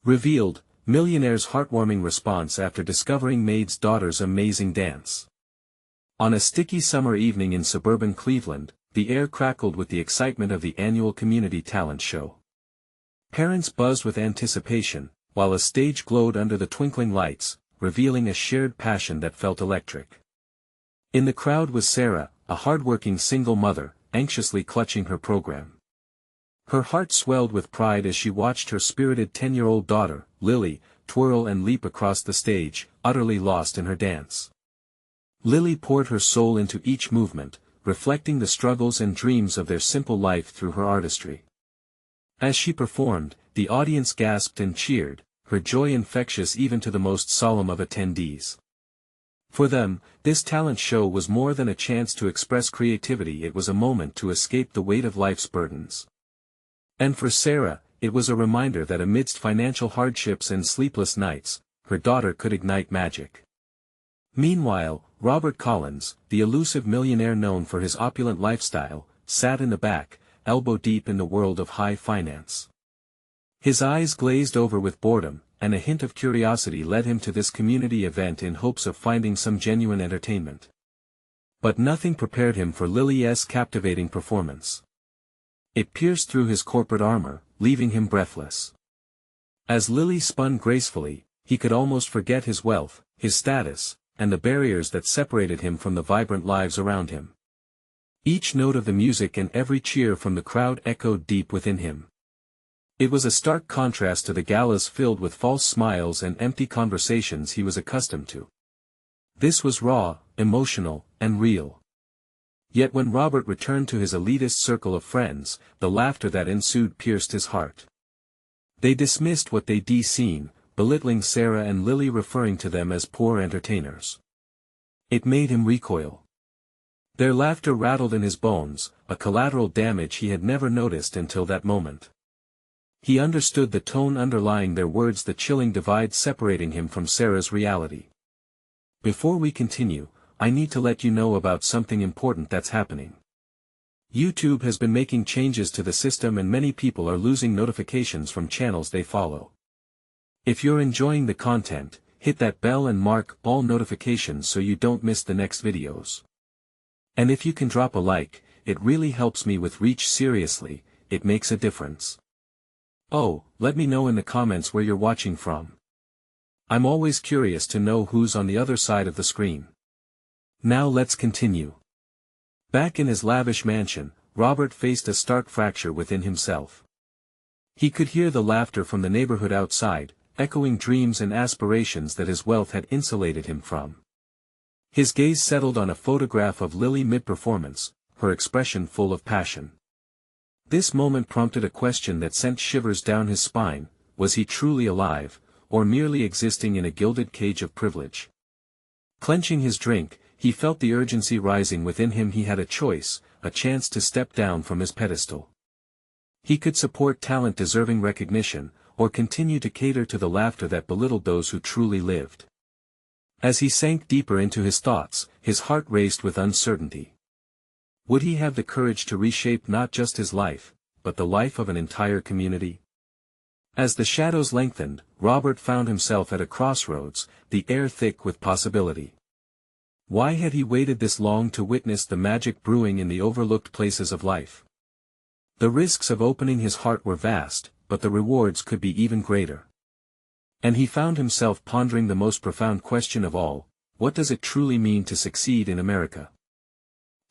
Revealed, Millionaire's heartwarming response after discovering Maid's daughter's amazing dance. On a sticky summer evening in suburban Cleveland, the air crackled with the excitement of the annual community talent show. Parents buzzed with anticipation, while a stage glowed under the twinkling lights, revealing a shared passion that felt electric. In the crowd was Sarah, a hardworking single mother, anxiously clutching her program. Her heart swelled with pride as she watched her spirited 10-year-old daughter, Lily, twirl and leap across the stage, utterly lost in her dance. Lily poured her soul into each movement, reflecting the struggles and dreams of their simple life through her artistry. As she performed, the audience gasped and cheered, her joy infectious even to the most solemn of attendees. For them, this talent show was more than a chance to express creativity, it was a moment to escape the weight of life's burdens. And for Sarah, it was a reminder that amidst financial hardships and sleepless nights, her daughter could ignite magic. Meanwhile, Robert Collins, the elusive millionaire known for his opulent lifestyle, sat in the back, elbow-deep in the world of high finance. His eyes glazed over with boredom, and a hint of curiosity led him to this community event in hopes of finding some genuine entertainment. But nothing prepared him for Lily's captivating performance. It pierced through his corporate armor, leaving him breathless. As Lily spun gracefully, he could almost forget his wealth, his status, and the barriers that separated him from the vibrant lives around him. Each note of the music and every cheer from the crowd echoed deep within him. It was a stark contrast to the galas filled with false smiles and empty conversations he was accustomed to. This was raw, emotional, and real. Yet when Robert returned to his elitist circle of friends, the laughter that ensued pierced his heart. They dismissed what they'd seen, belittling Sarah and Lily, referring to them as poor entertainers. It made him recoil. Their laughter rattled in his bones, a collateral damage he had never noticed until that moment. He understood the tone underlying their words, the chilling divide separating him from Sarah's reality. Before we continue, I need to let you know about something important that's happening. YouTube has been making changes to the system and many people are losing notifications from channels they follow. If you're enjoying the content, hit that bell and mark all notifications so you don't miss the next videos. And if you can drop a like, it really helps me with reach. Seriously, it makes a difference. Oh, let me know in the comments where you're watching from. I'm always curious to know who's on the other side of the screen. Now let's continue. Back in his lavish mansion, Robert faced a stark fracture within himself. He could hear the laughter from the neighborhood outside, echoing dreams and aspirations that his wealth had insulated him from. His gaze settled on a photograph of Lily mid-performance, her expression full of passion. This moment prompted a question that sent shivers down his spine: was he truly alive, or merely existing in a gilded cage of privilege? Clenching his drink, he felt the urgency rising within him. He had a choice, a chance to step down from his pedestal. He could support talent deserving recognition, or continue to cater to the laughter that belittled those who truly lived. As he sank deeper into his thoughts, his heart raced with uncertainty. Would he have the courage to reshape not just his life, but the life of an entire community? As the shadows lengthened, Robert found himself at a crossroads, the air thick with possibility. Why had he waited this long to witness the magic brewing in the overlooked places of life? The risks of opening his heart were vast, but the rewards could be even greater. And he found himself pondering the most profound question of all: what does it truly mean to succeed in America?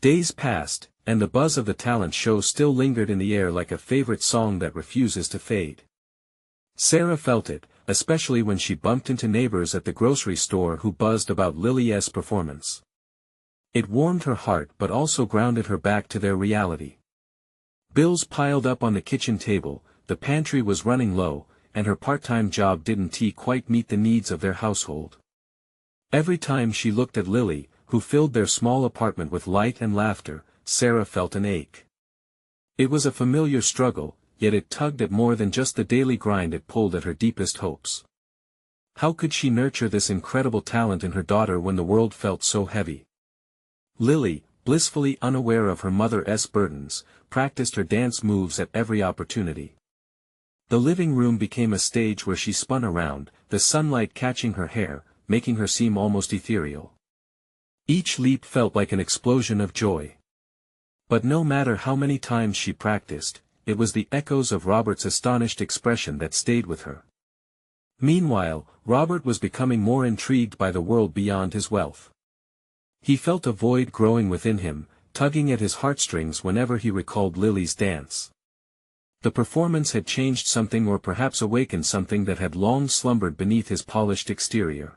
Days passed, and the buzz of the talent show still lingered in the air like a favorite song that refuses to fade. Sarah felt it, especially when she bumped into neighbors at the grocery store who buzzed about Lily's performance. It warmed her heart but also grounded her back to their reality. Bills piled up on the kitchen table, the pantry was running low, and her part-time job didn't quite meet the needs of their household. Every time she looked at Lily, who filled their small apartment with light and laughter, Sarah felt an ache. It was a familiar struggle, yet it tugged at more than just the daily grind. It pulled at her deepest hopes. How could she nurture this incredible talent in her daughter when the world felt so heavy? Lily, blissfully unaware of her mother's burdens, practiced her dance moves at every opportunity. The living room became a stage where she spun around, the sunlight catching her hair, making her seem almost ethereal. Each leap felt like an explosion of joy. But no matter how many times she practiced, it was the echoes of Robert's astonished expression that stayed with her. Meanwhile, Robert was becoming more intrigued by the world beyond his wealth. He felt a void growing within him, tugging at his heartstrings whenever he recalled Lily's dance. The performance had changed something, or perhaps awakened something that had long slumbered beneath his polished exterior.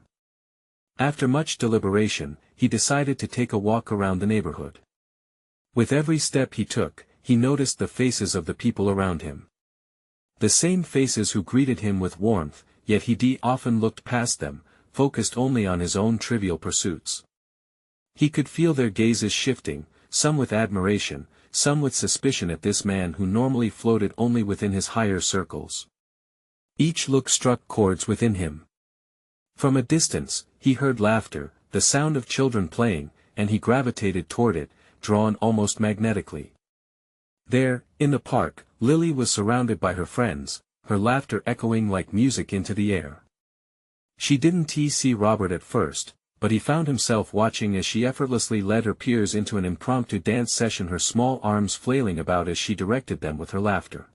After much deliberation, he decided to take a walk around the neighborhood. With every step he took, he noticed the faces of the people around him. The same faces who greeted him with warmth, yet he often looked past them, focused only on his own trivial pursuits. He could feel their gazes shifting, some with admiration, some with suspicion at this man who normally floated only within his higher circles. Each look struck chords within him. From a distance, he heard laughter, the sound of children playing, and he gravitated toward it, drawn almost magnetically. There, in the park, Lily was surrounded by her friends, her laughter echoing like music into the air. She didn't see Robert at first, but he found himself watching as she effortlessly led her peers into an impromptu dance session, her small arms flailing about as she directed them with her laughter.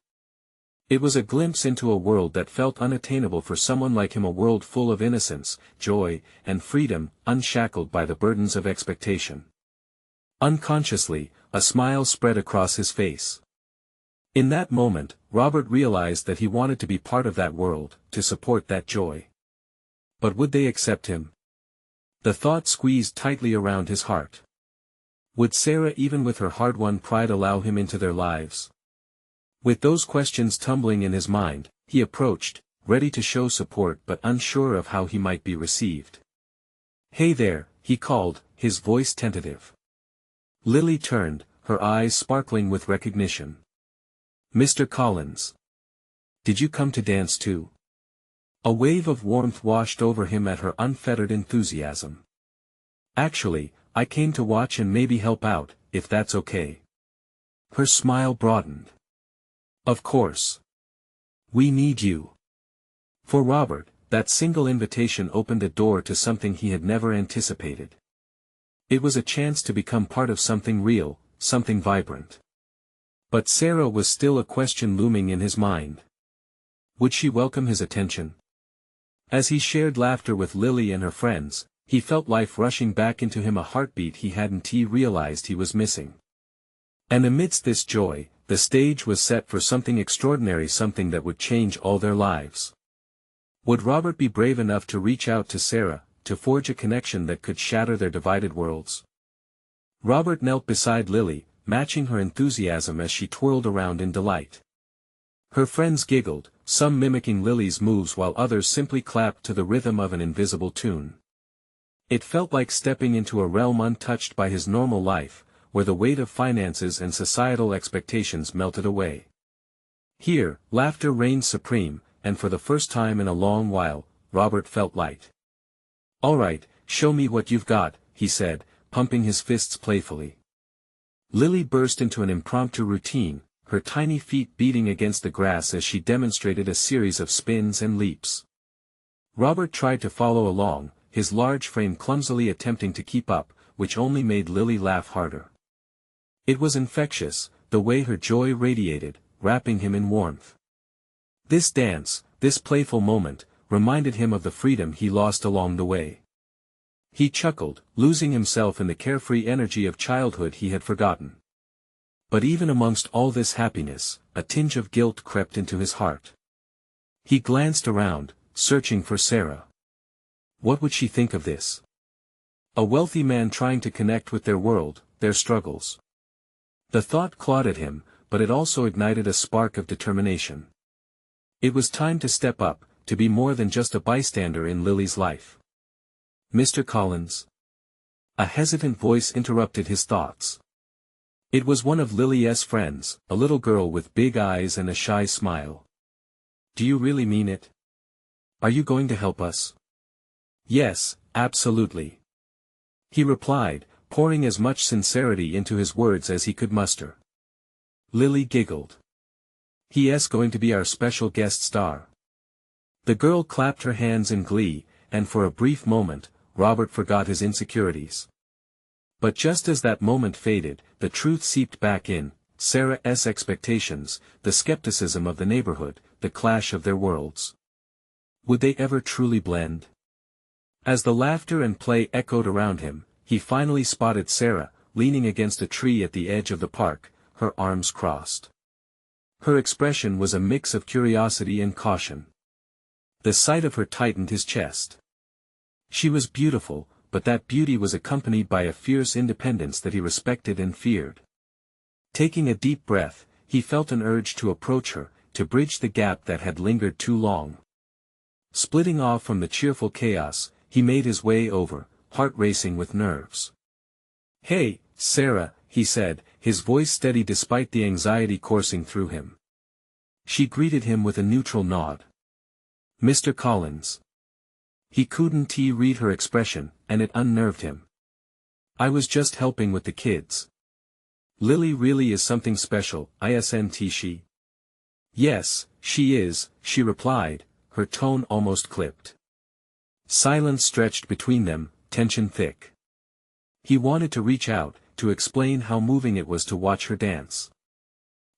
It was a glimpse into a world that felt unattainable for someone like him, a world full of innocence, joy, and freedom, unshackled by the burdens of expectation. Unconsciously, a smile spread across his face. In that moment, Robert realized that he wanted to be part of that world, to support that joy. But would they accept him? The thought squeezed tightly around his heart. Would Sarah, even with her hard-won pride, allow him into their lives? With those questions tumbling in his mind, he approached, ready to show support but unsure of how he might be received. "Hey there," he called, his voice tentative. Lily turned, her eyes sparkling with recognition. "Mr. Collins. Did you come to dance too?" A wave of warmth washed over him at her unfettered enthusiasm. "Actually, I came to watch and maybe help out, if that's okay." Her smile broadened. "Of course. We need you." For Robert, that single invitation opened a door to something he had never anticipated. It was a chance to become part of something real, something vibrant. But Sarah was still a question looming in his mind. Would she welcome his attention? As he shared laughter with Lily and her friends, he felt life rushing back into him, a heartbeat he hadn't realized he was missing. And amidst this joy, the stage was set for something extraordinary, something that would change all their lives. Would Robert be brave enough to reach out to Sarah, to forge a connection that could shatter their divided worlds? Robert knelt beside Lily, matching her enthusiasm as she twirled around in delight. Her friends giggled, some mimicking Lily's moves while others simply clapped to the rhythm of an invisible tune. It felt like stepping into a realm untouched by his normal life, where the weight of finances and societal expectations melted away. Here, laughter reigned supreme, and for the first time in a long while, Robert felt light. "All right, show me what you've got," he said, pumping his fists playfully. Lily burst into an impromptu routine, her tiny feet beating against the grass as she demonstrated a series of spins and leaps. Robert tried to follow along, his large frame clumsily attempting to keep up, which only made Lily laugh harder. It was infectious, the way her joy radiated, wrapping him in warmth. This dance, this playful moment, reminded him of the freedom he lost along the way. He chuckled, losing himself in the carefree energy of childhood he had forgotten. But even amongst all this happiness, a tinge of guilt crept into his heart. He glanced around, searching for Sarah. What would she think of this? A wealthy man trying to connect with their world, their struggles. The thought clawed at him, but it also ignited a spark of determination. It was time to step up, to be more than just a bystander in Lily's life. "Mr. Collins?" A hesitant voice interrupted his thoughts. It was one of Lily's friends, a little girl with big eyes and a shy smile. "Do you really mean it? Are you going to help us?" "Yes, absolutely," he replied, pouring as much sincerity into his words as he could muster. Lily giggled. He's going to be our special guest star." The girl clapped her hands in glee, and for a brief moment, Robert forgot his insecurities. But just as that moment faded, the truth seeped back in: Sarah's expectations, the skepticism of the neighborhood, the clash of their worlds. Would they ever truly blend? As the laughter and play echoed around him, he finally spotted Sarah, leaning against a tree at the edge of the park, her arms crossed. Her expression was a mix of curiosity and caution. The sight of her tightened his chest. She was beautiful, but that beauty was accompanied by a fierce independence that he respected and feared. Taking a deep breath, he felt an urge to approach her, to bridge the gap that had lingered too long. Splitting off from the cheerful chaos, he made his way over, heart racing with nerves. "Hey, Sarah," he said, his voice steady despite the anxiety coursing through him. She greeted him with a neutral nod. "Mr. Collins." He couldn't read her expression, and it unnerved him. "I was just helping with the kids." "Lily really is something special, isn't she?" "Yes, she is," she replied, her tone almost clipped. Silence stretched between them, tension thick. He wanted to reach out, to explain how moving it was to watch her dance.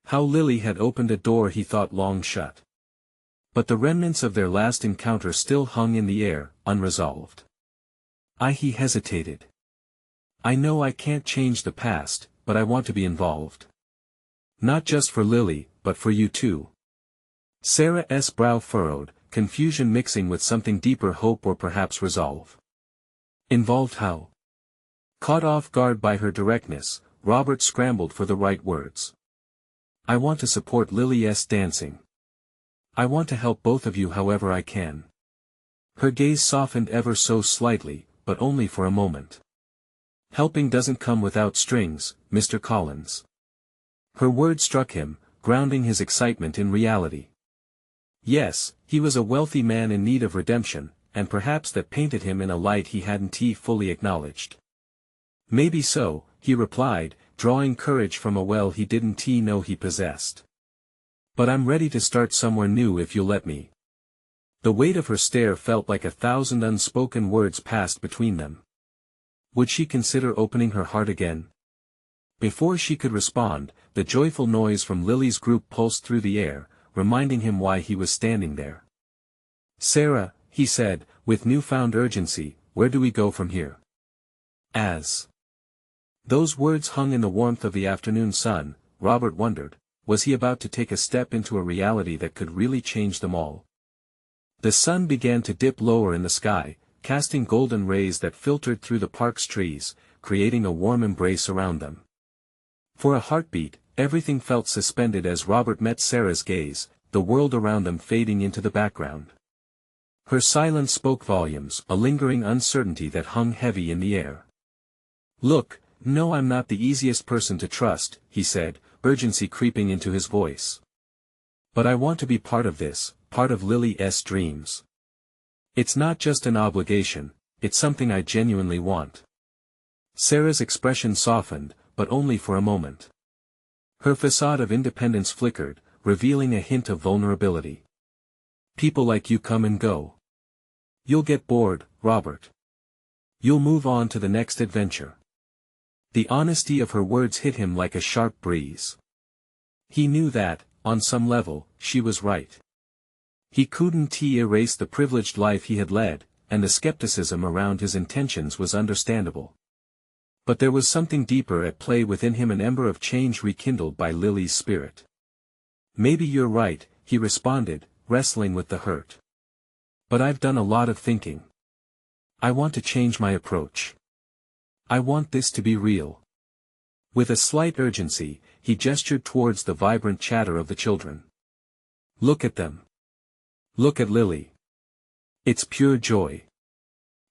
How Lily had opened a door he thought long shut. But the remnants of their last encounter still hung in the air, unresolved. He hesitated. "I know I can't change the past, but I want to be involved. Not just for Lily, but for you too." Sarah's brow furrowed, confusion mixing with something deeper, hope or perhaps resolve. "Involved how?" Caught off guard by her directness, Robert scrambled for the right words. "I want to support Lily's dancing. I want to help both of you however I can." Her gaze softened ever so slightly, but only for a moment. "Helping doesn't come without strings, Mr. Collins." Her words struck him, grounding his excitement in reality. Yes, he was a wealthy man in need of redemption, and perhaps that painted him in a light he hadn't fully acknowledged. "Maybe so," he replied, drawing courage from a well he didn't know he possessed. "But I'm ready to start somewhere new if you'll let me." The weight of her stare felt like 1,000 unspoken words passed between them. Would she consider opening her heart again? Before she could respond, the joyful noise from Lily's group pulsed through the air, reminding him why he was standing there. "Sarah," he said, with newfound urgency, "where do we go from here?" As those words hung in the warmth of the afternoon sun, Robert wondered, was he about to take a step into a reality that could really change them all? The sun began to dip lower in the sky, casting golden rays that filtered through the park's trees, creating a warm embrace around them. For a heartbeat, everything felt suspended as Robert met Sarah's gaze, the world around them fading into the background. Her silence spoke volumes, a lingering uncertainty that hung heavy in the air. "Look, no, I'm not the easiest person to trust," he said, urgency creeping into his voice. "But I want to be part of this, part of Lily's dreams. It's not just an obligation, it's something I genuinely want." Sarah's expression softened, but only for a moment. Her facade of independence flickered, revealing a hint of vulnerability. "People like you come and go. You'll get bored, Robert. You'll move on to the next adventure." The honesty of her words hit him like a sharp breeze. He knew that, on some level, she was right. He couldn't erase the privileged life he had led, and the skepticism around his intentions was understandable. But there was something deeper at play within him, an ember of change rekindled by Lily's spirit. "Maybe you're right," he responded, wrestling with the hurt. "But I've done a lot of thinking. I want to change my approach. I want this to be real." With a slight urgency, he gestured towards the vibrant chatter of the children. "Look at them. Look at Lily. It's pure joy.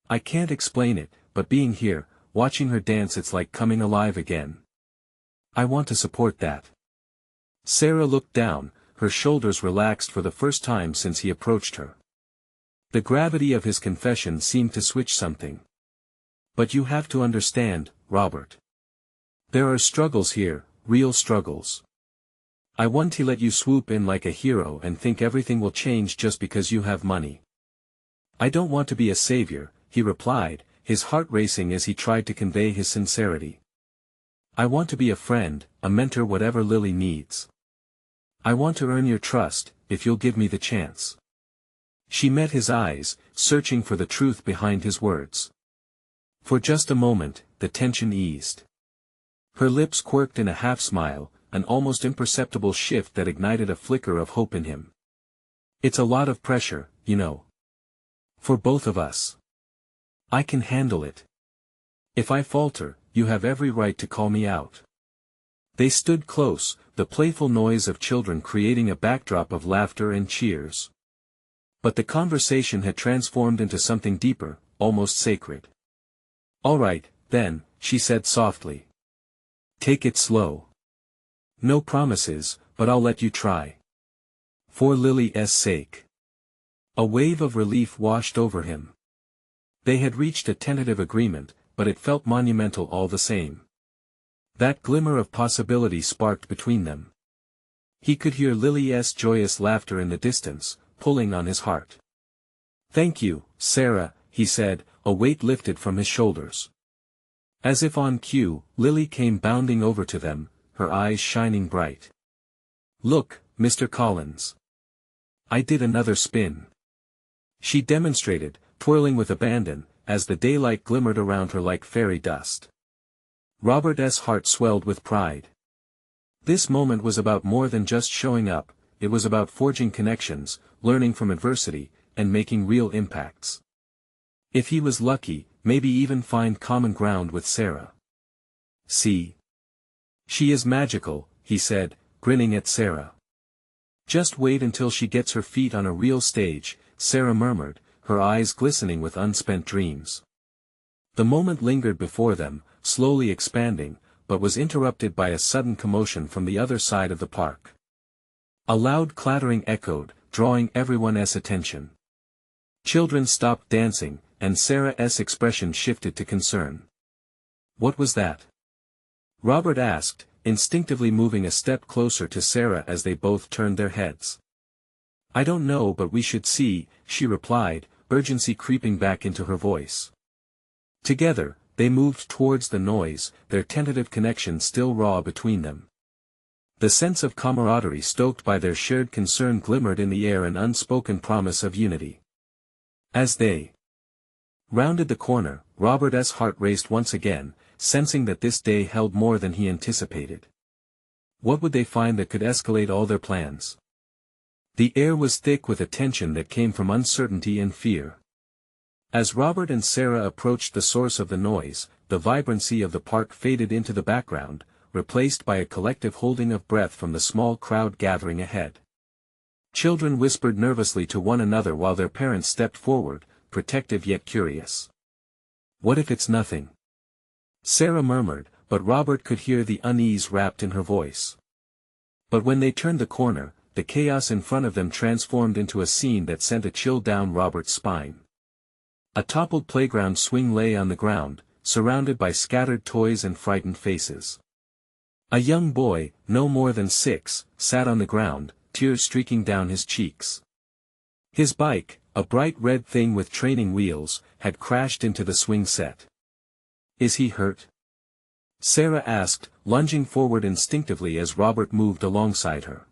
I can't explain it, but being here, watching her dance, it's like coming alive again. I want to support that." Sarah looked down, her shoulders relaxed for the first time since he approached her. The gravity of his confession seemed to switch something. "But you have to understand, Robert. There are struggles here, real struggles. I want to let you swoop in like a hero and think everything will change just because you have money. I don't want to be a savior, he replied, his heart racing as he tried to convey his sincerity. I want to be a friend, a mentor, whatever Lily needs. I want to earn your trust, if you'll give me the chance. She met his eyes, searching for the truth behind his words. For just a moment, the tension eased. Her lips quirked in a half-smile, an almost imperceptible shift that ignited a flicker of hope in him. It's a lot of pressure, you know. For both of us. I can handle it. If I falter, you have every right to call me out. They stood close, the playful noise of children creating a backdrop of laughter and cheers. But the conversation had transformed into something deeper, almost sacred. All right, then, she said softly. Take it slow. No promises, but I'll let you try. For Lily's sake. A wave of relief washed over him. They had reached a tentative agreement, but it felt monumental all the same. That glimmer of possibility sparked between them. He could hear Lily's joyous laughter in the distance, pulling on his heart. Thank you, Sarah, he said, a weight lifted from his shoulders. As if on cue, Lily came bounding over to them, her eyes shining bright. Look, Mr. Collins. I did another spin. She demonstrated, twirling with abandon, as the daylight glimmered around her like fairy dust. Robert's heart swelled with pride. This moment was about more than just showing up, it was about forging connections, learning from adversity, and making real impacts. If he was lucky, maybe even find common ground with Sarah. See? She is magical, he said, grinning at Sarah. Just wait until she gets her feet on a real stage, Sarah murmured, her eyes glistening with unspent dreams. The moment lingered before them, slowly expanding, but was interrupted by a sudden commotion from the other side of the park. A loud clattering echoed, drawing everyone's attention. Children stopped dancing, and Sarah's expression shifted to concern. What was that? Robert asked, instinctively moving a step closer to Sarah as they both turned their heads. I don't know, but we should see, she replied, urgency creeping back into her voice. Together, they moved towards the noise, their tentative connection still raw between them. The sense of camaraderie stoked by their shared concern glimmered in the air, an unspoken promise of unity. As they rounded the corner, Robert's heart raced once again, sensing that this day held more than he anticipated. What would they find that could escalate all their plans? The air was thick with a tension that came from uncertainty and fear. As Robert and Sarah approached the source of the noise, the vibrancy of the park faded into the background, replaced by a collective holding of breath from the small crowd gathering ahead. Children whispered nervously to one another while their parents stepped forward, protective yet curious. What if it's nothing? Sarah murmured, but Robert could hear the unease wrapped in her voice. But when they turned the corner, the chaos in front of them transformed into a scene that sent a chill down Robert's spine. A toppled playground swing lay on the ground, surrounded by scattered toys and frightened faces. A young boy, no more than 6, sat on the ground, tears streaking down his cheeks. His bike, a bright red thing with training wheels, had crashed into the swing set. Is he hurt? Sarah asked, lunging forward instinctively as Robert moved alongside her.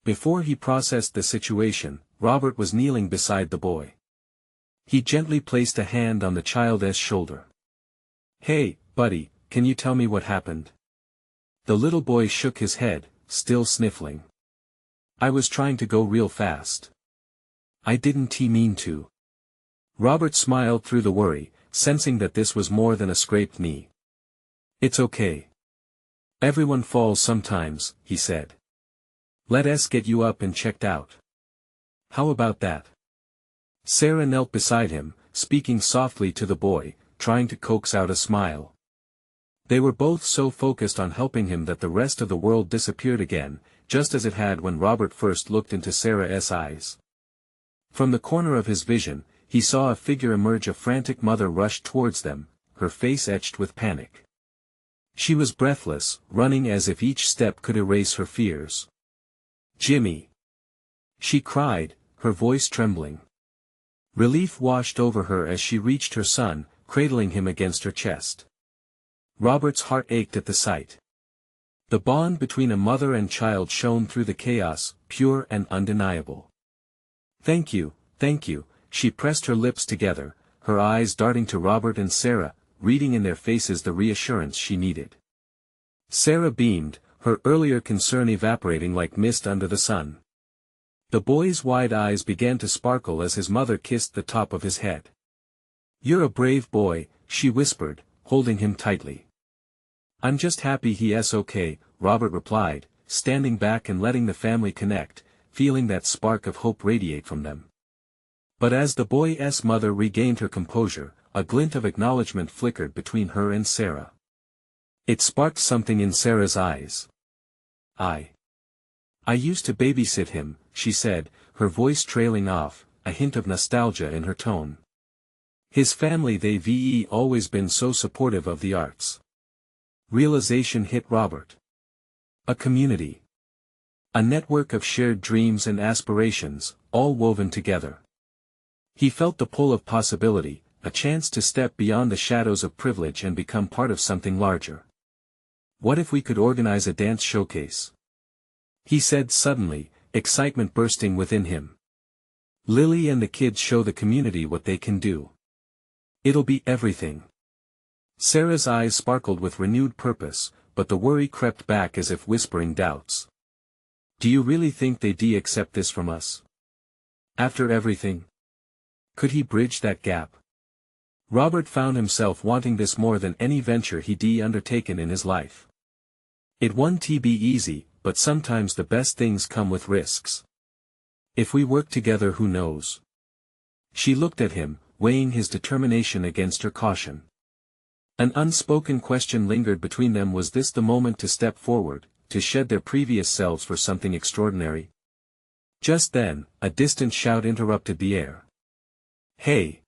Before he processed the situation, Robert was kneeling beside the boy. He gently placed a hand on the child's shoulder. Hey, buddy, can you tell me what happened? The little boy shook his head, still sniffling. I was trying to go real fast. I didn't mean to. Robert smiled through the worry, sensing that this was more than a scraped knee. It's okay. Everyone falls sometimes, he said. Let us get you up and checked out. How about that? Sarah knelt beside him, speaking softly to the boy, trying to coax out a smile. They were both so focused on helping him that the rest of the world disappeared again, just as it had when Robert first looked into Sarah's eyes. From the corner of his vision, he saw a figure emerge. A frantic mother rushed towards them, her face etched with panic. She was breathless, running as if each step could erase her fears. Jimmy! She cried, her voice trembling. Relief washed over her as she reached her son, cradling him against her chest. Robert's heart ached at the sight. The bond between a mother and child shone through the chaos, pure and undeniable. Thank you, she pressed her lips together, her eyes darting to Robert and Sarah, reading in their faces the reassurance she needed. Sarah beamed, her earlier concern evaporating like mist under the sun. The boy's wide eyes began to sparkle as his mother kissed the top of his head. "You're a brave boy," she whispered, holding him tightly. "I'm just happy he's okay," Robert replied, standing back and letting the family connect, feeling that spark of hope radiate from them. But as the boy's mother regained her composure, a glint of acknowledgement flickered between her and Sarah. It sparked something in Sarah's eyes. I used to babysit him," she said, her voice trailing off, a hint of nostalgia in her tone. "His family they've always been so supportive of the arts." Realization hit Robert. A community. A network of shared dreams and aspirations, all woven together. He felt the pull of possibility, a chance to step beyond the shadows of privilege and become part of something larger. "What if we could organize a dance showcase?" he said suddenly, excitement bursting within him. "Lily and the kids show the community what they can do. It'll be everything." Sarah's eyes sparkled with renewed purpose, but the worry crept back as if whispering doubts. "Do you really think they'd accept this from us? After everything? Could he bridge that gap?" Robert found himself wanting this more than any venture he'd undertaken in his life. It won't be easy, but sometimes the best things come with risks. If we work together, who knows? She looked at him, weighing his determination against her caution. An unspoken question lingered between them. Was this the moment to step forward, to shed their previous selves for something extraordinary? Just then, a distant shout interrupted the air. "Hey!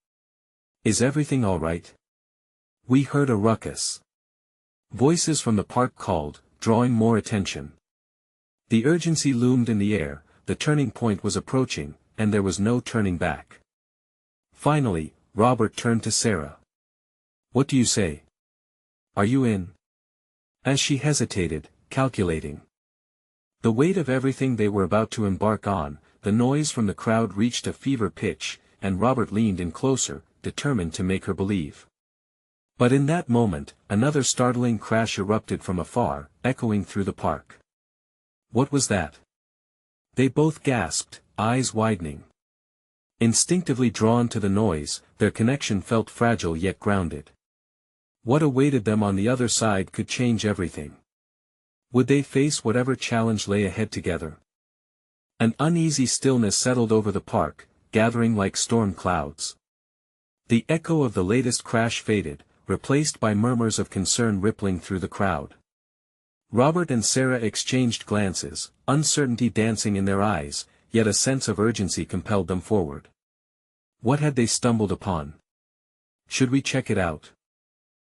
Is everything all right?" We heard a ruckus. Voices from the park called, drawing more attention. The urgency loomed in the air, the turning point was approaching, and there was no turning back. Finally, Robert turned to Sarah. "What do you say? Are you in?" As she hesitated, calculating the weight of everything they were about to embark on, the noise from the crowd reached a fever pitch, and Robert leaned in closer, determined to make her believe. But in that moment, another startling crash erupted from afar, echoing through the park. What was that? They both gasped, eyes widening. Instinctively drawn to the noise, their connection felt fragile yet grounded. What awaited them on the other side could change everything. Would they face whatever challenge lay ahead together? An uneasy stillness settled over the park, gathering like storm clouds. The echo of the latest crash faded, replaced by murmurs of concern rippling through the crowd. Robert and Sarah exchanged glances, uncertainty dancing in their eyes, yet a sense of urgency compelled them forward. What had they stumbled upon? "Should we check it out?"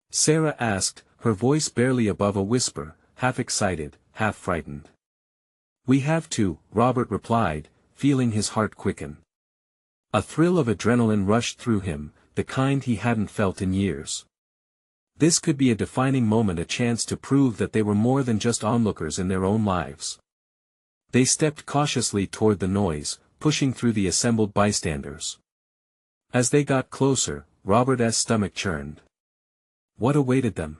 Sarah asked, her voice barely above a whisper, half excited, half frightened. "We have to," Robert replied, feeling his heart quicken. A thrill of adrenaline rushed through him, the kind he hadn't felt in years. This could be a defining moment, a chance to prove that they were more than just onlookers in their own lives. They stepped cautiously toward the noise, pushing through the assembled bystanders. As they got closer, Robert's stomach churned. What awaited them?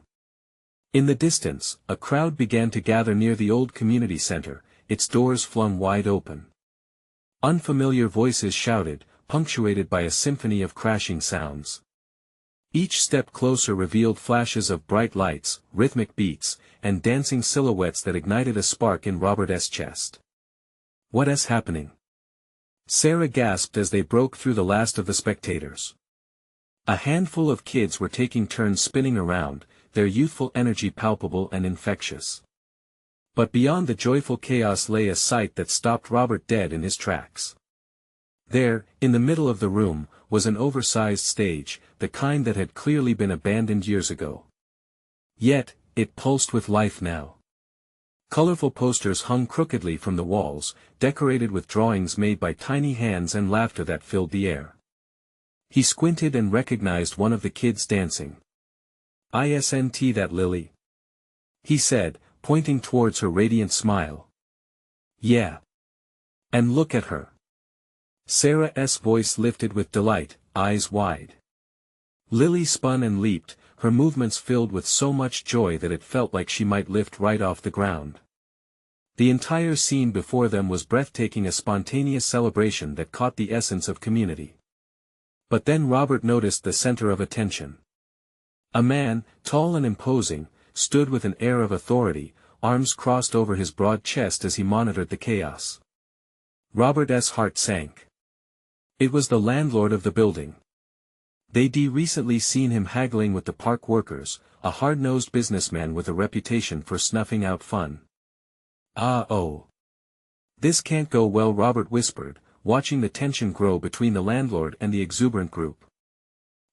In the distance, a crowd began to gather near the old community center, its doors flung wide open. Unfamiliar voices shouted, punctuated by a symphony of crashing sounds. Each step closer revealed flashes of bright lights, rhythmic beats, and dancing silhouettes that ignited a spark in Robert's chest. "What's happening?" Sarah gasped as they broke through the last of the spectators. A handful of kids were taking turns spinning around, their youthful energy palpable and infectious. But beyond the joyful chaos lay a sight that stopped Robert dead in his tracks. There, in the middle of the room, was an oversized stage, the kind that had clearly been abandoned years ago. Yet, it pulsed with life now. Colorful posters hung crookedly from the walls, decorated with drawings made by tiny hands and laughter that filled the air. He squinted and recognized one of the kids dancing. "Isn't that Lily?" he said, pointing towards her radiant smile. "Yeah. And look at her." Sarah's voice lifted with delight, eyes wide. Lily spun and leaped, her movements filled with so much joy that it felt like she might lift right off the ground. The entire scene before them was breathtaking, a spontaneous celebration that caught the essence of community. But then Robert noticed the center of attention. A man, tall and imposing, stood with an air of authority, arms crossed over his broad chest as he monitored the chaos. Robert's heart sank. It was the landlord of the building. They'd recently seen him haggling with the park workers, a hard-nosed businessman with a reputation for snuffing out fun. "Oh. This can't go well," Robert whispered, watching the tension grow between the landlord and the exuberant group.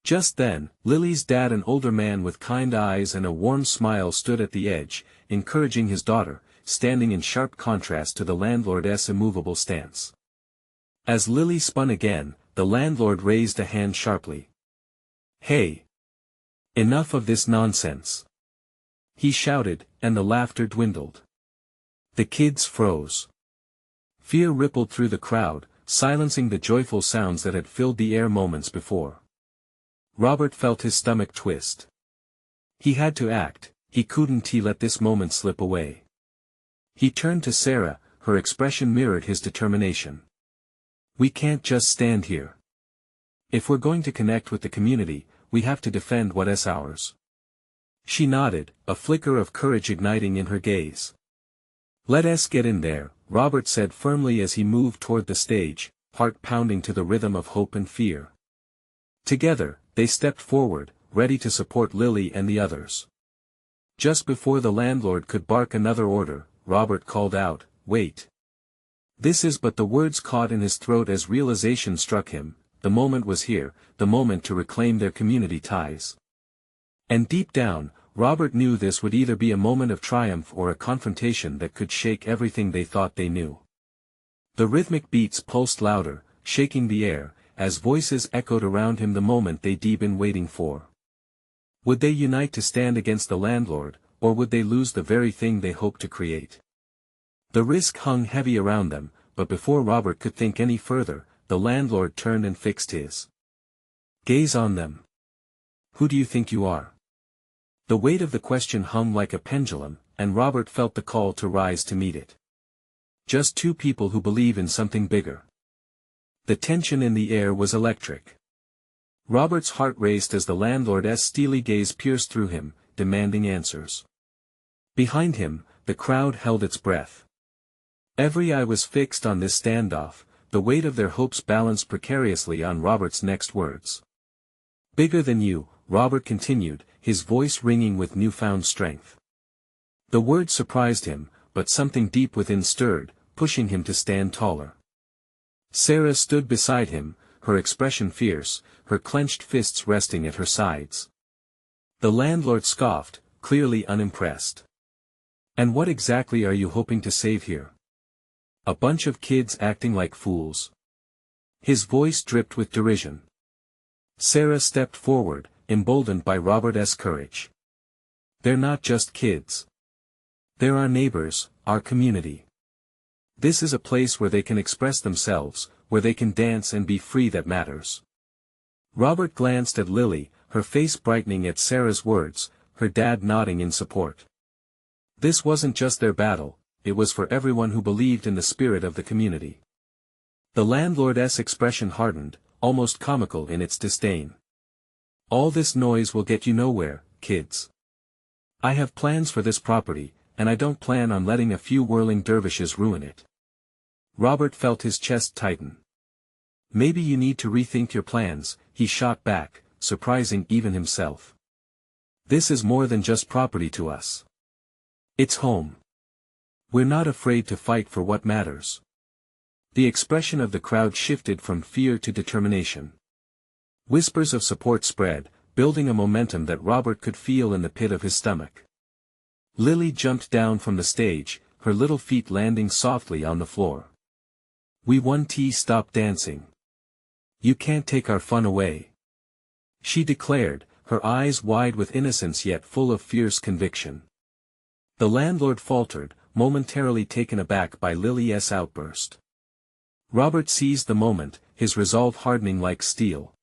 Just then, Lily's dad, an older man with kind eyes and a warm smile, stood at the edge, encouraging his daughter, standing in sharp contrast to the landlord's immovable stance. As Lily spun again, the landlord raised a hand sharply. "Hey! Enough of this nonsense!" he shouted, and the laughter dwindled. The kids froze. Fear rippled through the crowd, silencing the joyful sounds that had filled the air moments before. Robert felt his stomach twist. He had to act, he couldn't let this moment slip away. He turned to Sarah, her expression mirrored his determination. "We can't just stand here. If we're going to connect with the community, we have to defend what's ours." She nodded, a flicker of courage igniting in her gaze. "Let's get in there," Robert said firmly as he moved toward the stage, heart pounding to the rhythm of hope and fear. Together, they stepped forward, ready to support Lily and the others. Just before the landlord could bark another order, Robert called out, "Wait." But the words caught in his throat as realization struck him. The moment was here, the moment to reclaim their community ties. And deep down, Robert knew this would either be a moment of triumph or a confrontation that could shake everything they thought they knew. The rhythmic beats pulsed louder, shaking the air, as voices echoed around him, the moment they'd been waiting for. Would they unite to stand against the landlord, or would they lose the very thing they hoped to create? The risk hung heavy around them, but before Robert could think any further, the landlord turned and fixed his gaze on them. "Who do you think you are?" The weight of the question hung like a pendulum, and Robert felt the call to rise to meet it. "Just two people who believe in something bigger." The tension in the air was electric. Robert's heart raced as the landlord's steely gaze pierced through him, demanding answers. Behind him, the crowd held its breath. Every eye was fixed on this standoff, the weight of their hopes balanced precariously on Robert's next words. "Bigger than you," Robert continued, his voice ringing with newfound strength. The word surprised him, but something deep within stirred, pushing him to stand taller. Sarah stood beside him, her expression fierce, her clenched fists resting at her sides. The landlord scoffed, clearly unimpressed. "And what exactly are you hoping to save here? A bunch of kids acting like fools?" His voice dripped with derision. Sarah stepped forward, emboldened by Robert's courage. "They're not just kids. They're our neighbors, our community. This is a place where they can express themselves, where they can dance and be free. That matters." Robert glanced at Lily, her face brightening at Sarah's words, her dad nodding in support. This wasn't just their battle, it was for everyone who believed in the spirit of the community. The landlord's expression hardened, almost comical in its disdain. "All this noise will get you nowhere, kids. I have plans for this property, and I don't plan on letting a few whirling dervishes ruin it." Robert felt his chest tighten. "Maybe you need to rethink your plans," he shot back, surprising even himself. "This is more than just property to us. It's home. We're not afraid to fight for what matters." The expression of the crowd shifted from fear to determination. Whispers of support spread, building a momentum that Robert could feel in the pit of his stomach. Lily jumped down from the stage, her little feet landing softly on the floor. "We won. Stop dancing. You can't take our fun away," she declared, her eyes wide with innocence yet full of fierce conviction. The landlord faltered, momentarily taken aback by Lily's outburst. Robert seized the moment, his resolve hardening like steel.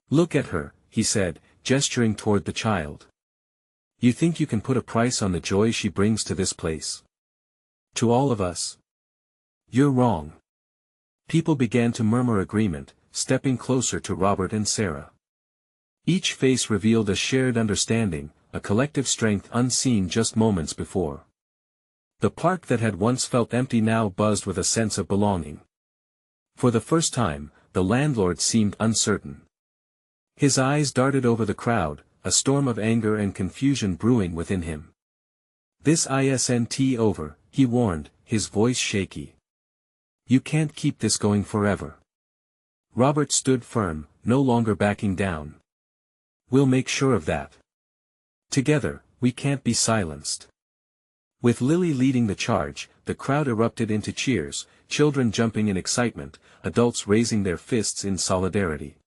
"Look at her," he said, gesturing toward the child. "You think you can put a price on the joy she brings to this place? To all of us? You're wrong." People began to murmur agreement, stepping closer to Robert and Sarah. Each face revealed a shared understanding, a collective strength unseen just moments before. The park that had once felt empty now buzzed with a sense of belonging. For the first time, the landlord seemed uncertain. His eyes darted over the crowd, a storm of anger and confusion brewing within him. "This isn't over," he warned, his voice shaky. "You can't keep this going forever." Robert stood firm, no longer backing down. "We'll make sure of that. Together, we can't be silenced." With Lily leading the charge, the crowd erupted into cheers, children jumping in excitement, adults raising their fists in solidarity.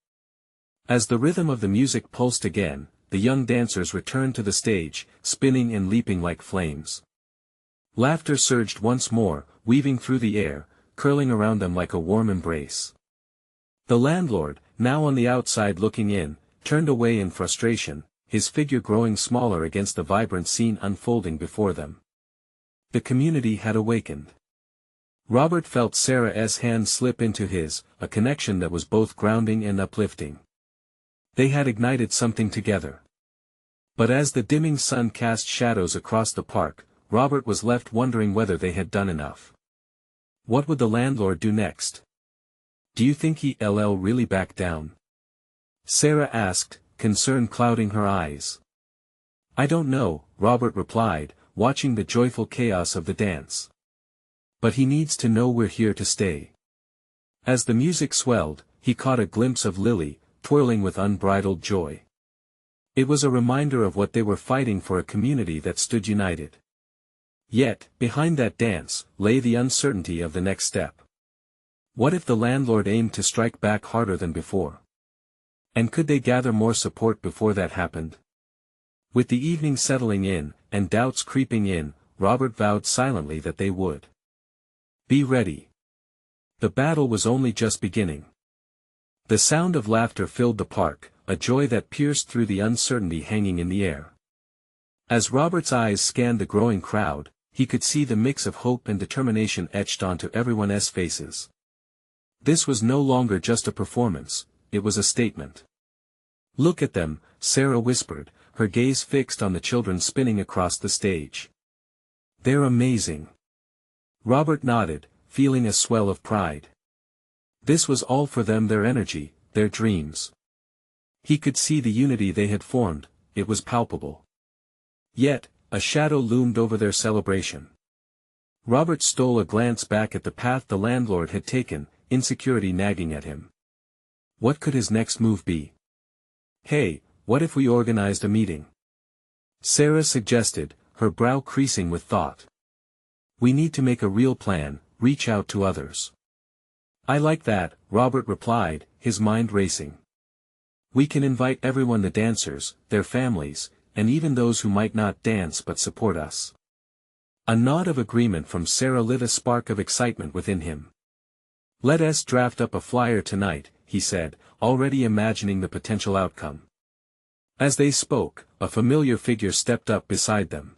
As the rhythm of the music pulsed again, the young dancers returned to the stage, spinning and leaping like flames. Laughter surged once more, weaving through the air, curling around them like a warm embrace. The landlord, now on the outside looking in, turned away in frustration, his figure growing smaller against the vibrant scene unfolding before them. The community had awakened. Robert felt Sarah's hand slip into his, a connection that was both grounding and uplifting. They had ignited something together. But as the dimming sun cast shadows across the park, Robert was left wondering whether they had done enough. What would the landlord do next? "Do you think he'll really back down?" Sarah asked, concern clouding her eyes. "I don't know," Robert replied, watching the joyful chaos of the dance. "But he needs to know we're here to stay." As the music swelled, he caught a glimpse of Lily, twirling with unbridled joy. It was a reminder of what they were fighting for, a community that stood united. Yet, behind that dance, lay the uncertainty of the next step. What if the landlord aimed to strike back harder than before? And could they gather more support before that happened? With the evening settling in, and doubts creeping in, Robert vowed silently that they would be ready. The battle was only just beginning. The sound of laughter filled the park, a joy that pierced through the uncertainty hanging in the air. As Robert's eyes scanned the growing crowd, he could see the mix of hope and determination etched onto everyone's faces. This was no longer just a performance, it was a statement. "Look at them," Sarah whispered, her gaze fixed on the children spinning across the stage. "They're amazing." Robert nodded, feeling a swell of pride. This was all for them, their energy, their dreams. He could see the unity they had formed, it was palpable. Yet, a shadow loomed over their celebration. Robert stole a glance back at the path the landlord had taken, insecurity nagging at him. What could his next move be? "Hey, what if we organized a meeting?" Sarah suggested, her brow creasing with thought. "We need to make a real plan, reach out to others." "I like that," Robert replied, his mind racing. "We can invite everyone, the dancers, their families, and even those who might not dance but support us." A nod of agreement from Sarah lit a spark of excitement within him. "Let us draft up a flyer tonight," he said, already imagining the potential outcome. As they spoke, a familiar figure stepped up beside them.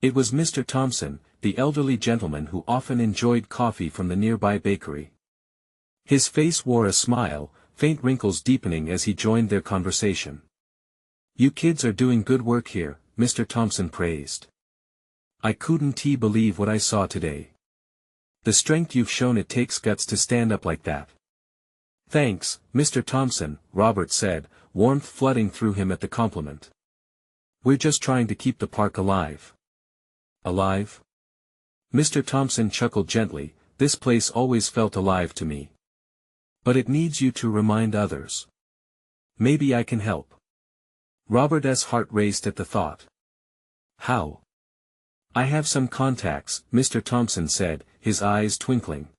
It was Mr. Thompson, the elderly gentleman who often enjoyed coffee from the nearby bakery. His face wore a smile, faint wrinkles deepening as he joined their conversation. "You kids are doing good work here," Mr. Thompson praised. "I couldn't believe what I saw today. The strength you've shown, it takes guts to stand up like that." "Thanks, Mr. Thompson," Robert said, warmth flooding through him at the compliment. "We're just trying to keep the park alive." "Alive?" Mr. Thompson chuckled gently, "This place always felt alive to me. But it needs you to remind others. Maybe I can help." Robert's heart raced at the thought. "How?" I have some contacts, Mr. Thompson said, his eyes twinkling.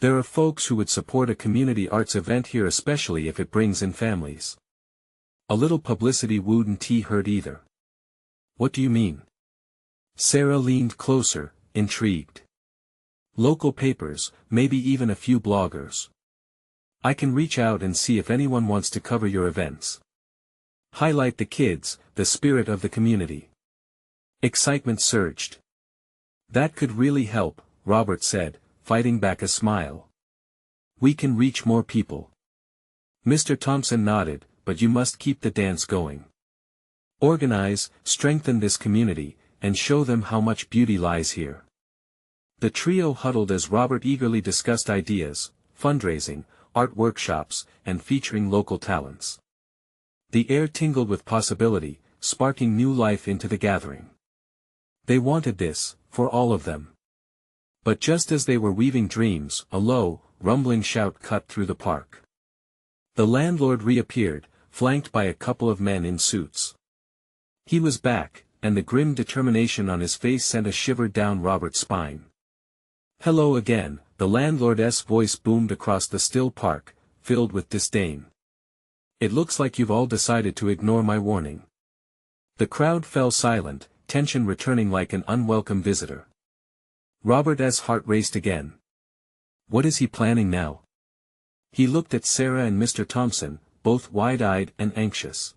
There are folks who would support a community arts event here, especially if it brings in families. A little publicity wouldn't hurt either. What do you mean? Sarah leaned closer, intrigued. Local papers, maybe even a few bloggers. I can reach out and see if anyone wants to cover your events. Highlight the kids, the spirit of the community. Excitement surged. That could really help, Robert said, fighting back a smile. We can reach more people. Mr. Thompson nodded, but you must keep the dance going. Organize, strengthen this community, and show them how much beauty lies here. The trio huddled as Robert eagerly discussed ideas, fundraising, art workshops, and featuring local talents. The air tingled with possibility, sparking new life into the gathering. They wanted this, for all of them. But just as they were weaving dreams, a low, rumbling shout cut through the park. The landlord reappeared, flanked by a couple of men in suits. He was back, and the grim determination on his face sent a shiver down Robert's spine. Hello again, the landlord's voice boomed across the still park, filled with disdain. It looks like you've all decided to ignore my warning. The crowd fell silent, tension returning like an unwelcome visitor. Robert's heart raced again. What is he planning now? He looked at Sarah and Mr. Thompson, both wide-eyed and anxious.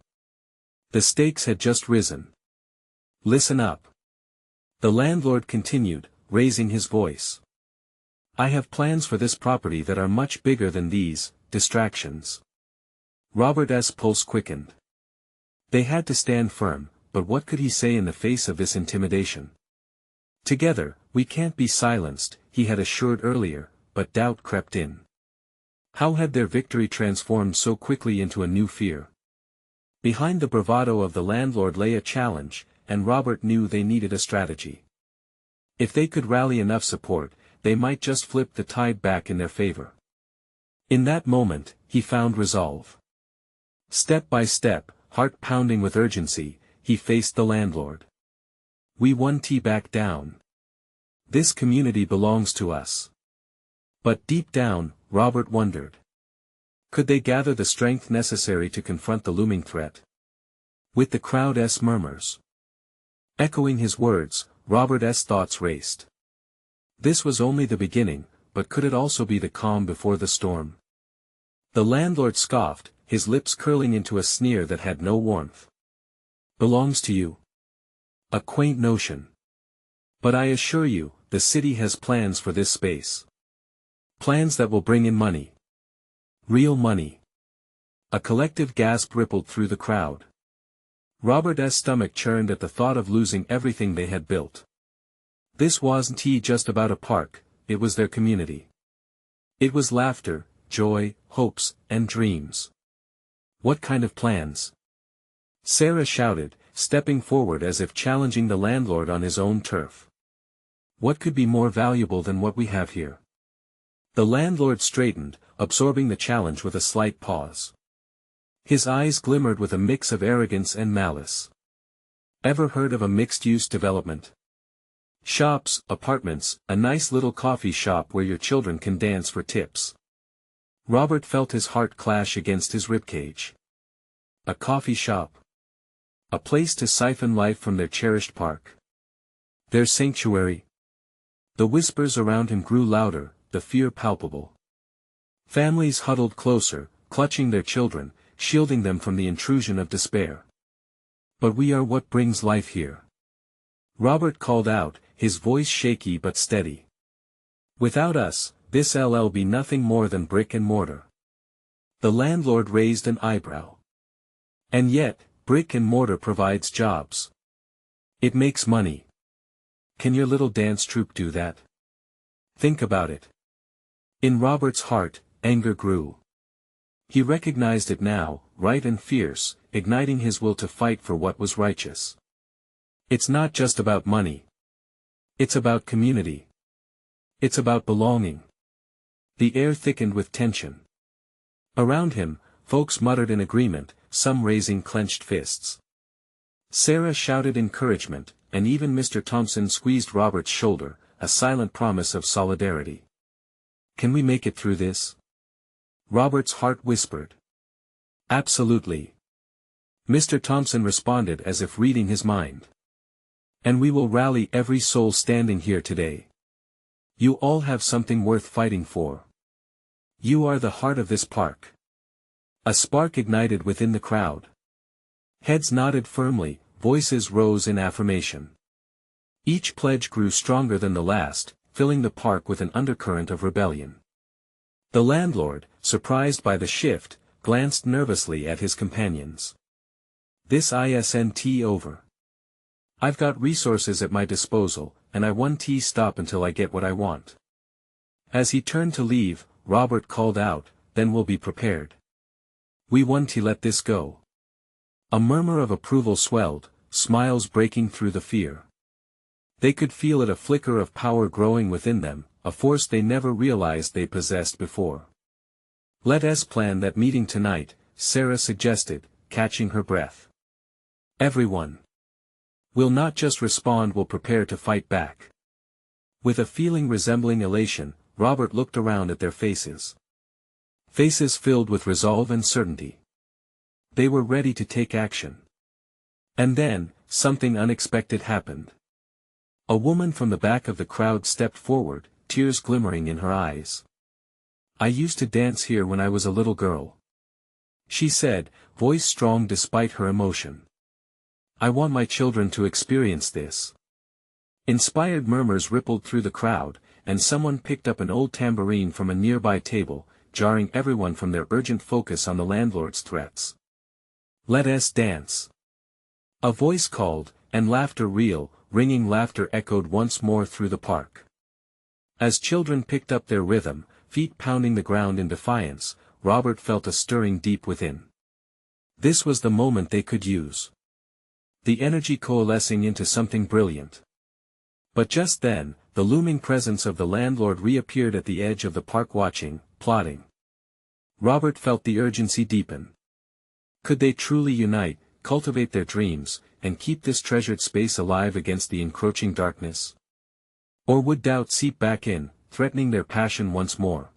The stakes had just risen. Listen up. The landlord continued, raising his voice. I have plans for this property that are much bigger than these distractions. Robert's pulse quickened. They had to stand firm, but what could he say in the face of this intimidation? Together, we can't be silenced, he had assured earlier, but doubt crept in. How had their victory transformed so quickly into a new fear? Behind the bravado of the landlord lay a challenge, and Robert knew they needed a strategy. If they could rally enough support, they might just flip the tide back in their favor. In that moment, he found resolve. Step by step, heart pounding with urgency, he faced the landlord. We won't back down. This community belongs to us. But deep down, Robert wondered. Could they gather the strength necessary to confront the looming threat? With the crowd's murmurs echoing his words, Robert's thoughts raced. This was only the beginning, but could it also be the calm before the storm? The landlord scoffed, his lips curling into a sneer that had no warmth. Belongs to you. A quaint notion. But I assure you, the city has plans for this space. Plans that will bring in money. Real money. A collective gasp rippled through the crowd. Robert's stomach churned at the thought of losing everything they had built. This wasn't just about a park, it was their community. It was laughter, joy, hopes, and dreams. What kind of plans? Sarah shouted, stepping forward as if challenging the landlord on his own turf. What could be more valuable than what we have here? The landlord straightened, absorbing the challenge with a slight pause. His eyes glimmered with a mix of arrogance and malice. Ever heard of a mixed-use development? Shops, apartments, a nice little coffee shop where your children can dance for tips. Robert felt his heart clash against his ribcage. A coffee shop. A place to siphon life from their cherished park. Their sanctuary. The whispers around him grew louder, the fear palpable. Families huddled closer, clutching their children, shielding them from the intrusion of despair. But we are what brings life here. Robert called out, his voice shaky but steady. Without us, this'll be nothing more than brick and mortar. The landlord raised an eyebrow. And yet, brick and mortar provides jobs. It makes money. Can your little dance troupe do that? Think about it. In Robert's heart, anger grew. He recognized it now, right and fierce, igniting his will to fight for what was righteous. It's not just about money. It's about community. It's about belonging. The air thickened with tension. Around him, folks muttered in agreement, some raising clenched fists. Sarah shouted encouragement, and even Mr. Thompson squeezed Robert's shoulder, a silent promise of solidarity. "Can we make it through this?" Robert's heart whispered. "Absolutely." Mr. Thompson responded as if reading his mind. "And we will rally every soul standing here today. You all have something worth fighting for. You are the heart of this park." A spark ignited within the crowd. Heads nodded firmly, voices rose in affirmation. Each pledge grew stronger than the last, filling the park with an undercurrent of rebellion. The landlord, surprised by the shift, glanced nervously at his companions. "This isn't over. I've got resources at my disposal, and I won't stop until I get what I want." As he turned to leave, Robert called out, "Then we'll be prepared. We won't let this go." A murmur of approval swelled, smiles breaking through the fear. They could feel it, a flicker of power growing within them, a force they never realized they possessed before. "Let us plan that meeting tonight," Sarah suggested, catching her breath. "Everyone. We'll not just respond, we'll prepare to fight back." With a feeling resembling elation, Robert looked around at their faces. Faces filled with resolve and certainty. They were ready to take action. And then, something unexpected happened. A woman from the back of the crowd stepped forward, tears glimmering in her eyes. "I used to dance here when I was a little girl," she said, voice strong despite her emotion. "I want my children to experience this." Inspired murmurs rippled through the crowd, and someone picked up an old tambourine from a nearby table, jarring everyone from their urgent focus on the landlord's threats. "Let us dance." A voice called, and laughter, real, ringing laughter, echoed once more through the park. As children picked up their rhythm, feet pounding the ground in defiance, Robert felt a stirring deep within. This was the moment they could use. The energy coalescing into something brilliant. But just then, the looming presence of the landlord reappeared at the edge of the park, watching, plotting. Robert felt the urgency deepen. Could they truly unite, cultivate their dreams, and keep this treasured space alive against the encroaching darkness? Or would doubt seep back in, threatening their passion once more?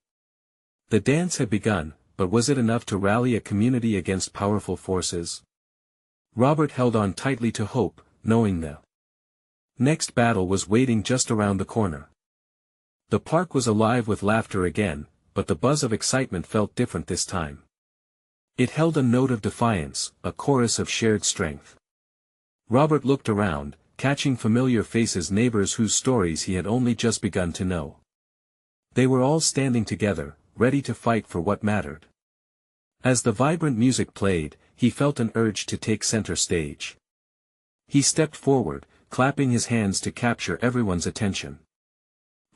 The dance had begun, but was it enough to rally a community against powerful forces? Robert held on tightly to hope, knowing the next battle was waiting just around the corner. The park was alive with laughter again, but the buzz of excitement felt different this time. It held a note of defiance, a chorus of shared strength. Robert looked around, catching familiar faces, neighbors whose stories he had only just begun to know. They were all standing together, ready to fight for what mattered. As the vibrant music played, he felt an urge to take center stage. He stepped forward, clapping his hands to capture everyone's attention.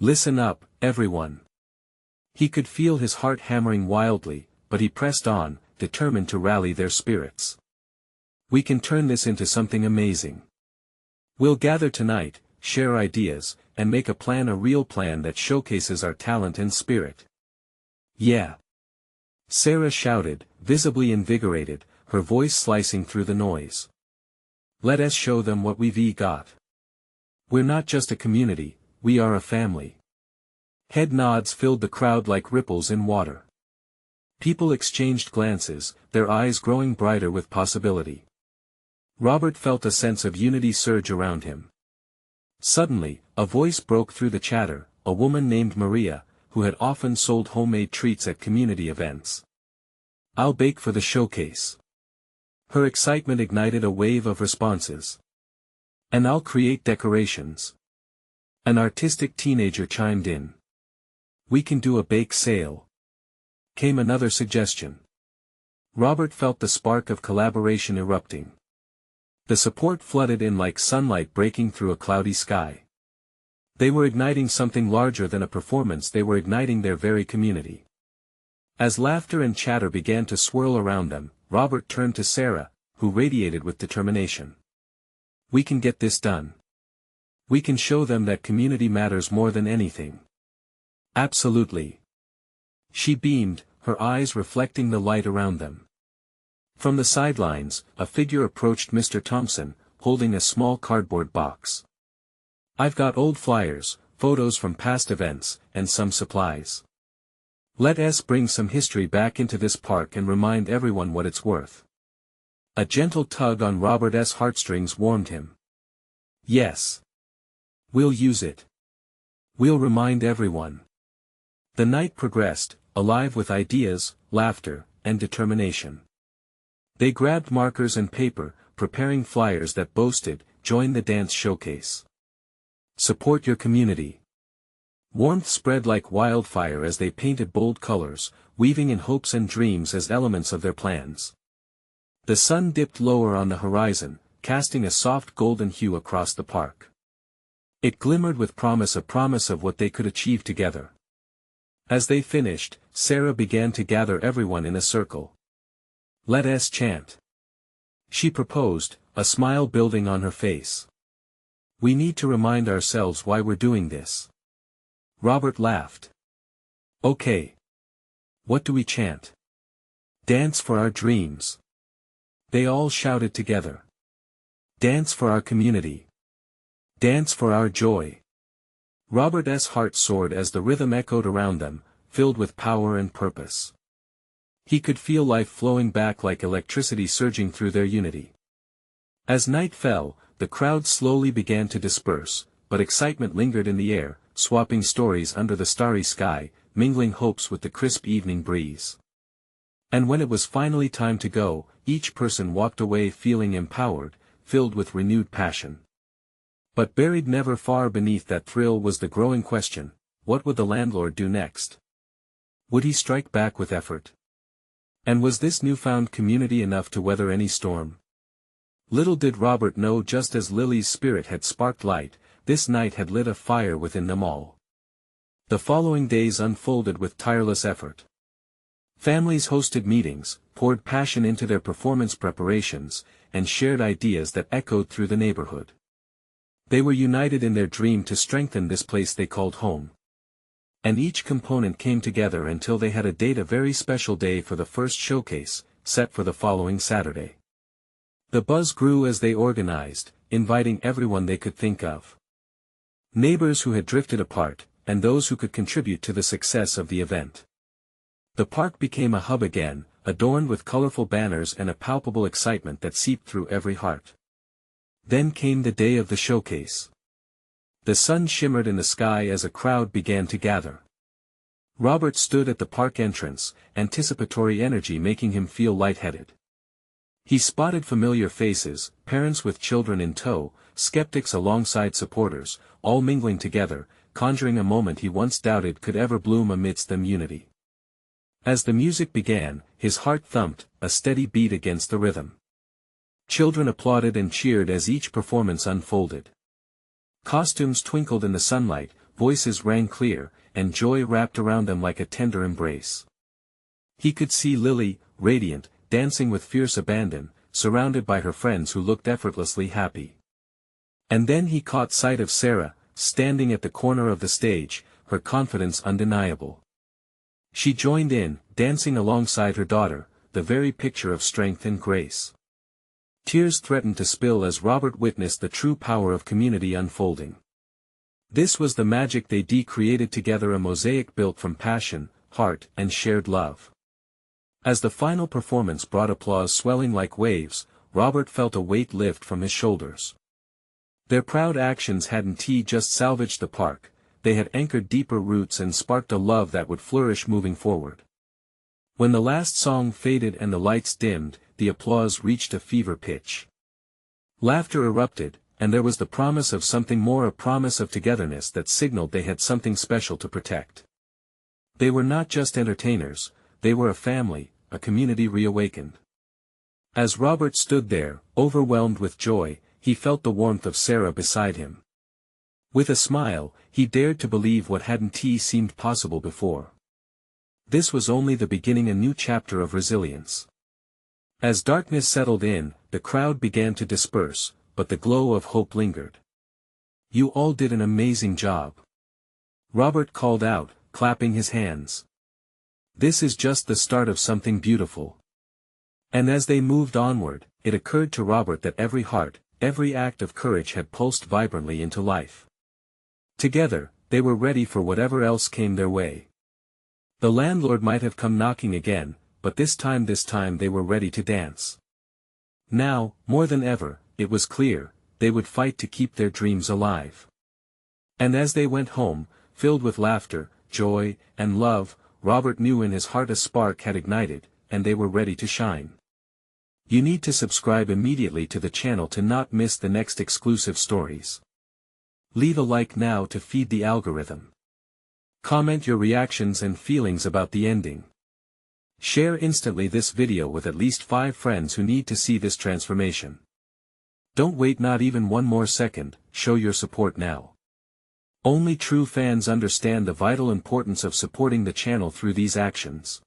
"Listen up, everyone." He could feel his heart hammering wildly, but he pressed on, determined to rally their spirits. "We can turn this into something amazing. We'll gather tonight, share ideas, and make a plan, a real plan that showcases our talent and spirit." "Yeah!" Sarah shouted, visibly invigorated, her voice slicing through the noise. "Let us show them what we've got. We're not just a community, we are a family." Head nods filled the crowd like ripples in water. People exchanged glances, their eyes growing brighter with possibility. Robert felt a sense of unity surge around him. Suddenly, a voice broke through the chatter, a woman named Maria, who had often sold homemade treats at community events. "I'll bake for the showcase." Her excitement ignited a wave of responses. "And I'll create decorations." An artistic teenager chimed in. "We can do a bake sale," came another suggestion. Robert felt the spark of collaboration erupting. The support flooded in like sunlight breaking through a cloudy sky. They were igniting something larger than a performance, they were igniting their very community. As laughter and chatter began to swirl around them, Robert turned to Sarah, who radiated with determination. "We can get this done. We can show them that community matters more than anything." "Absolutely." She beamed, her eyes reflecting the light around them. From the sidelines, a figure approached Mr. Thompson, holding a small cardboard box. "I've got old flyers, photos from past events, and some supplies. Let us bring some history back into this park and remind everyone what it's worth." A gentle tug on Robert's heartstrings warmed him. "Yes. We'll use it. We'll remind everyone." The night progressed, alive with ideas, laughter, and determination. They grabbed markers and paper, preparing flyers that boasted, "Join the dance showcase. Support your community." Warmth spread like wildfire as they painted bold colors, weaving in hopes and dreams as elements of their plans. The sun dipped lower on the horizon, casting a soft golden hue across the park. It glimmered with promise of what they could achieve together. As they finished, Sarah began to gather everyone in a circle. "Let us chant," she proposed, a smile building on her face. "We need to remind ourselves why we're doing this." Robert laughed. "Okay. What do we chant?" "Dance for our dreams." They all shouted together. "Dance for our community. Dance for our joy." Robert's heart soared as the rhythm echoed around them, filled with power and purpose. He could feel life flowing back like electricity surging through their unity. As night fell, the crowd slowly began to disperse, but excitement lingered in the air, swapping stories under the starry sky, mingling hopes with the crisp evening breeze. And when it was finally time to go, each person walked away feeling empowered, filled with renewed passion. But buried never far beneath that thrill was the growing question: what would the landlord do next? Would he strike back with effort? And was this newfound community enough to weather any storm? Little did Robert know, just as Lily's spirit had sparked light, this night had lit a fire within them all. The following days unfolded with tireless effort. Families hosted meetings, poured passion into their performance preparations, and shared ideas that echoed through the neighborhood. They were united in their dream to strengthen this place they called home. And each component came together until they had a date, a very special day for the first showcase, set for the following Saturday. The buzz grew as they organized, inviting everyone they could think of. Neighbors who had drifted apart, and those who could contribute to the success of the event. The park became a hub again, adorned with colorful banners and a palpable excitement that seeped through every heart. Then came the day of the showcase. The sun shimmered in the sky as a crowd began to gather. Robert stood at the park entrance, anticipatory energy making him feel lightheaded. He spotted familiar faces, parents with children in tow, skeptics alongside supporters, all mingling together, conjuring a moment he once doubted could ever bloom amidst them unity. As the music began, his heart thumped, a steady beat against the rhythm. Children applauded and cheered as each performance unfolded. Costumes twinkled in the sunlight, voices rang clear, and joy wrapped around them like a tender embrace. He could see Lily, radiant, dancing with fierce abandon, surrounded by her friends who looked effortlessly happy. And then he caught sight of Sarah, standing at the corner of the stage, her confidence undeniable. She joined in, dancing alongside her daughter, the very picture of strength and grace. Tears threatened to spill as Robert witnessed the true power of community unfolding. This was the magic they created together, a mosaic built from passion, heart, and shared love. As the final performance brought applause swelling like waves, Robert felt a weight lift from his shoulders. Their proud actions hadn't just salvaged the park, they had anchored deeper roots and sparked a love that would flourish moving forward. When the last song faded and the lights dimmed, the applause reached a fever pitch. Laughter erupted, and there was the promise of something more, a promise of togetherness that signaled they had something special to protect. They were not just entertainers, they were a family, a community reawakened. As Robert stood there, overwhelmed with joy, he felt the warmth of Sarah beside him. With a smile, he dared to believe what hadn't seemed possible before. This was only the beginning, a new chapter of resilience. As darkness settled in, the crowd began to disperse, but the glow of hope lingered. "You all did an amazing job," Robert called out, clapping his hands. "This is just the start of something beautiful." And as they moved onward, it occurred to Robert that every heart, every act of courage had pulsed vibrantly into life. Together, they were ready for whatever else came their way. The landlord might have come knocking again, but this time they were ready to dance. Now, more than ever, it was clear, they would fight to keep their dreams alive. And as they went home, filled with laughter, joy, and love, Robert knew in his heart a spark had ignited, and they were ready to shine. You need to subscribe immediately to the channel to not miss the next exclusive stories. Leave a like now to feed the algorithm. Comment your reactions and feelings about the ending. Share instantly this video with at least 5 friends who need to see this transformation. Don't wait not even one more second, show your support now. Only true fans understand the vital importance of supporting the channel through these actions.